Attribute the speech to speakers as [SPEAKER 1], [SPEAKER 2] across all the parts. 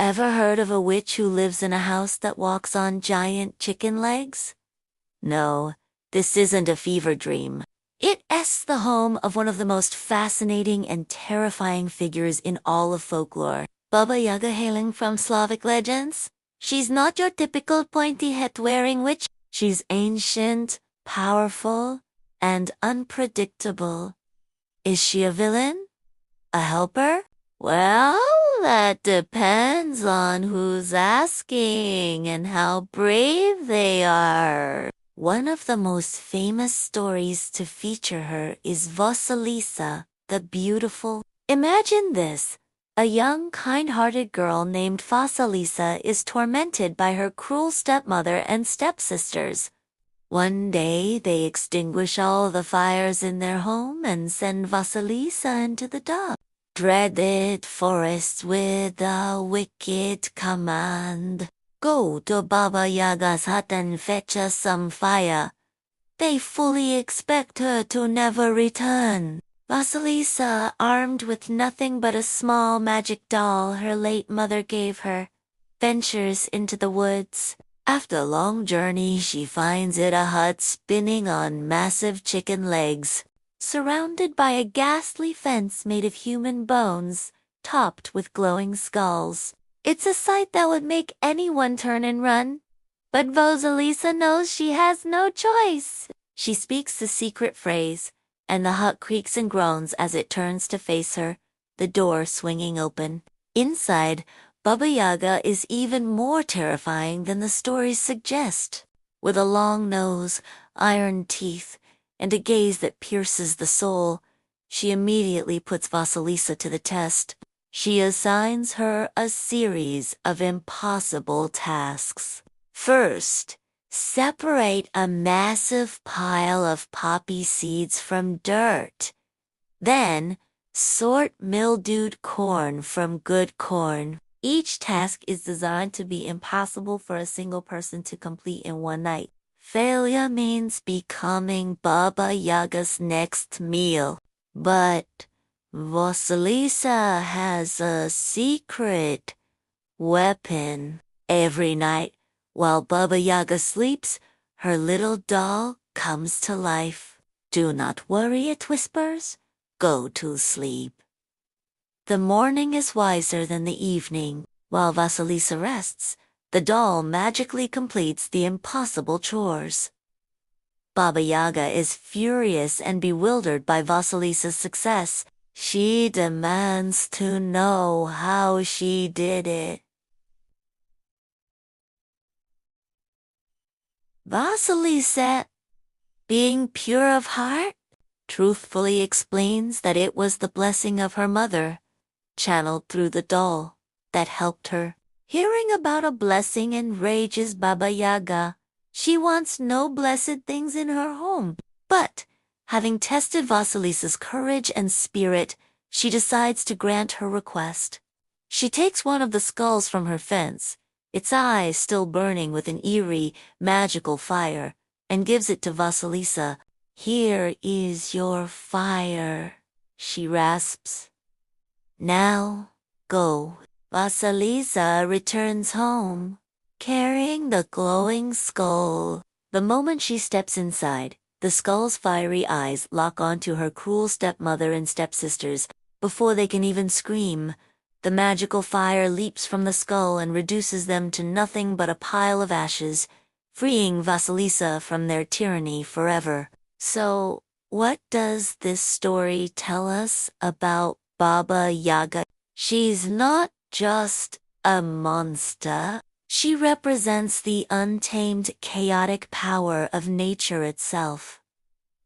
[SPEAKER 1] Ever heard of a witch who lives in a house that walks on giant chicken legs? No, this isn't a fever dream. It's the home of one of the most fascinating and terrifying figures in all of folklore. Baba Yaga, hailing from Slavic legends. She's not your typical pointy hat-wearing witch. She's ancient, powerful, and unpredictable. Is she a villain? A helper? Well, that depends on who's asking and how brave they are. One of the most famous stories to feature her is Vasilisa, the beautiful. Imagine this. A young, kind-hearted girl named Vasilisa is tormented by her cruel stepmother and stepsisters. One day, they extinguish all the fires in their home and send Vasilisa into the dark, dreaded forest with a wicked command. Go to Baba Yaga's hut and fetch us some fire. They fully expect her to never return. Vasilisa, armed with nothing but a small magic doll her late mother gave her, ventures into the woods. After a long journey, she finds it a hut spinning on massive chicken legs, surrounded by a ghastly fence made of human bones, topped with glowing skulls. It's a sight that would make anyone turn and run. But Vasilisa knows she has no choice. She speaks the secret phrase, and the hut creaks and groans as it turns to face her, the door swinging open. Inside, Baba Yaga is even more terrifying than the stories suggest. With a long nose, iron teeth, and a gaze that pierces the soul, she immediately puts Vasilisa to the test. She assigns her a series of impossible tasks. First, separate a massive pile of poppy seeds from dirt. Then, sort mildewed corn from good corn. Each task is designed to be impossible for a single person to complete in one night. Failure means becoming Baba Yaga's next meal. But Vasilisa has a secret weapon. Every night, while Baba Yaga sleeps, her little doll comes to life. Do not worry, it whispers. Go to sleep. The morning is wiser than the evening. While Vasilisa rests, the doll magically completes the impossible chores. Baba Yaga is furious and bewildered by Vasilisa's success. She demands to know how she did it. Vasilisa, being pure of heart, truthfully explains that it was the blessing of her mother, channeled through the doll, that helped her. Hearing about a blessing enrages Baba Yaga. She wants no blessed things in her home. But, having tested Vasilisa's courage and spirit, she decides to grant her request. She takes one of the skulls from her fence, its eyes still burning with an eerie, magical fire, and gives it to Vasilisa. "Here is your fire," she rasps. "Now, go." Vasilisa returns home, carrying the glowing skull. The moment she steps inside, the skull's fiery eyes lock onto her cruel stepmother and stepsisters. Before they can even scream, the magical fire leaps from the skull and reduces them to nothing but a pile of ashes, freeing Vasilisa from their tyranny forever. So, what does this story tell us about Baba Yaga? She's not just a monster. She represents the untamed, chaotic power of nature itself.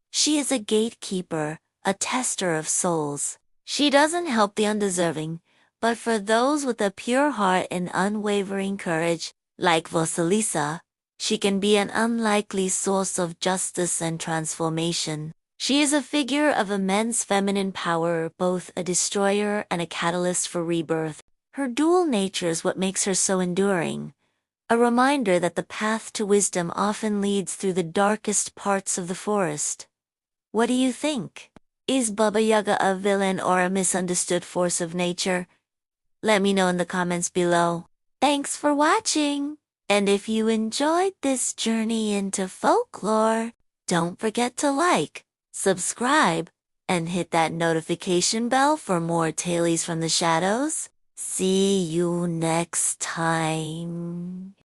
[SPEAKER 1] She is a gatekeeper, a tester of souls. She doesn't help the undeserving, but for those with a pure heart and unwavering courage, like Vasilisa, she can be an unlikely source of justice and transformation. She is a figure of immense feminine power, both a destroyer and a catalyst for rebirth. Her dual nature is what makes her so enduring, a reminder that the path to wisdom often leads through the darkest parts of the forest. What do you think? Is Baba Yaga a villain or a misunderstood force of nature? Let me know in the comments below. Thanks for watching. And if you enjoyed this journey into folklore, don't forget to like, subscribe, and hit that notification bell for more Tales from the Shadows. See you next time.